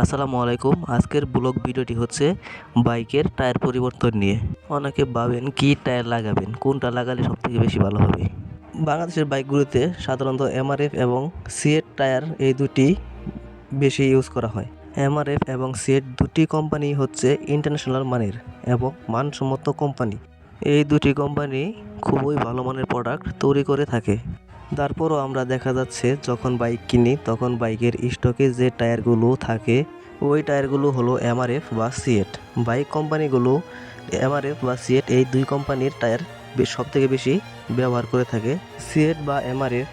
আসসালামু আলাইকুম। আজকের ব্লগ ভিডিওটি হচ্ছে বাইকের টায়ার পরিবর্তন নিয়ে। অনেকে ভাবেন কি টায়ার লাগাবেন, কোনটা লাগালে সবথেকে বেশি ভালো হবে। বাংলাদেশের বাইকগুলোতে সাধারণত এমআরএফ এবং সিএট টায়ার এই দুটি বেশি ইউজ করা হয়। এমআরএফ এবং সিএট দুটি কোম্পানি হচ্ছে ইন্টারন্যাশনাল মানের এবং মানসম্মত কোম্পানি। এই দুটি কোম্পানি খুবই ভালো মানের প্রোডাক্ট তৈরি করে থাকে। তারপরও আমরা দেখা যাচ্ছে যখন বাইক কিনি তখন বাইকের স্টকে যে টায়ারগুলো থাকে ওই টায়ারগুলো হলো এমআরএফ বা সিএট। বাইক কোম্পানিগুলো এমআরএফ বা সিএট এই দুই কোম্পানির টায়ার সবথেকে বেশি ব্যবহার করে থাকে। সিএট বা এমআরএফ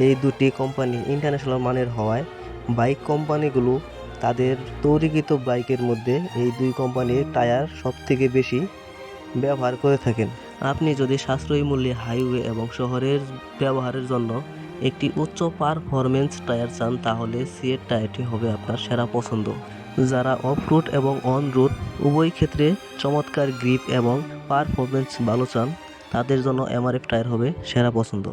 এই দুটি কোম্পানি ইন্টারন্যাশনাল মানের হওয়ায় বাইক কোম্পানিগুলো তাদের তৈরিকৃত বাইকের মধ্যে এই দুই কোম্পানির টায়ার সবথেকে বেশি ব্যবহার করে থাকেন। আপনি যদি সাশ্রয়ী মূল্যে হাইওয়ে এবং শহরের ব্যবহারের জন্য একটি উচ্চ পারফরমেন্স টায়ার চান তাহলে সিএট টায়ারটি হবে আপনার সেরা পছন্দ। যারা অফ রুট এবং অন রুট উভয় ক্ষেত্রে চমৎকার গ্রিপ এবং পারফরমেন্স ভালো চান তাদের জন্য এমআরএফ টায়ার হবে সেরা পছন্দ।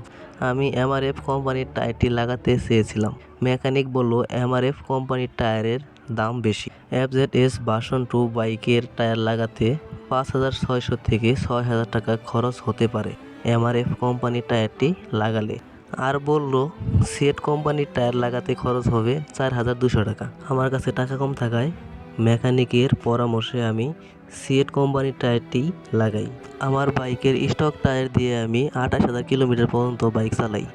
আমি এমআরএফ কোম্পানির টায়ারটি লাগাতে চেয়েছিলাম। মেকানিক বলল এমআরএফ কোম্পানির টায়ারের দাম বেশি। এফজেডএস ভার্সন 2 বাইকের টায়ার লাগাতে 5,600 থেকে 6,000 টাকা খরচ হতে পারে এমআরএফ কোম্পানির টায়ারটি লাগালে। আর বলল সিএট কোম্পানির টায়ার লাগাতে খরচ হবে 4,200 টাকা। আমার কাছে টাকা কম থাকায় মেকানিকের পরামর্শে আমি সিএট কোম্পানির টায়ারটি লাগাই। আমার বাইকের স্টক টায়ার দিয়ে আমি 28,000 কিলোমিটার পর্যন্ত বাইক চালাই।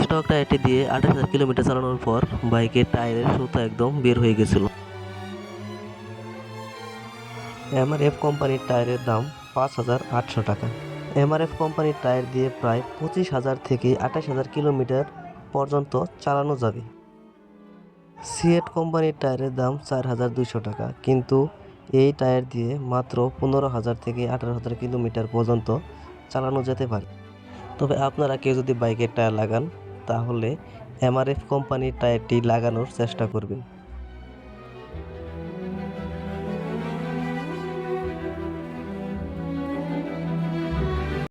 স্টক টায়ারটি দিয়ে 28,000 কিলোমিটার চালানোর পর বাইকের টায়ারের সুতা একদম বের হয়ে গেছিল। এমআরএফ কোম্পানির টায়ারের দাম 5,800 টাকা। এমআরএফ কোম্পানির টায়ার দিয়ে প্রায় 25,000 থেকে 28,000 কিলোমিটার পর্যন্ত চালানো যাবে। সিএট কোম্পানির টায়ারের দাম 4,200 টাকা, কিন্তু এই টায়ার দিয়ে মাত্র 15,000 থেকে 18,000 কিলোমিটার পর্যন্ত চালানো যেতে পারে। তবে আপনারা কেউ যদি বাইকের টায়ার লাগান তাহলে এমআরএফ কোম্পানির টায়ারটি লাগানোর চেষ্টা করবেন।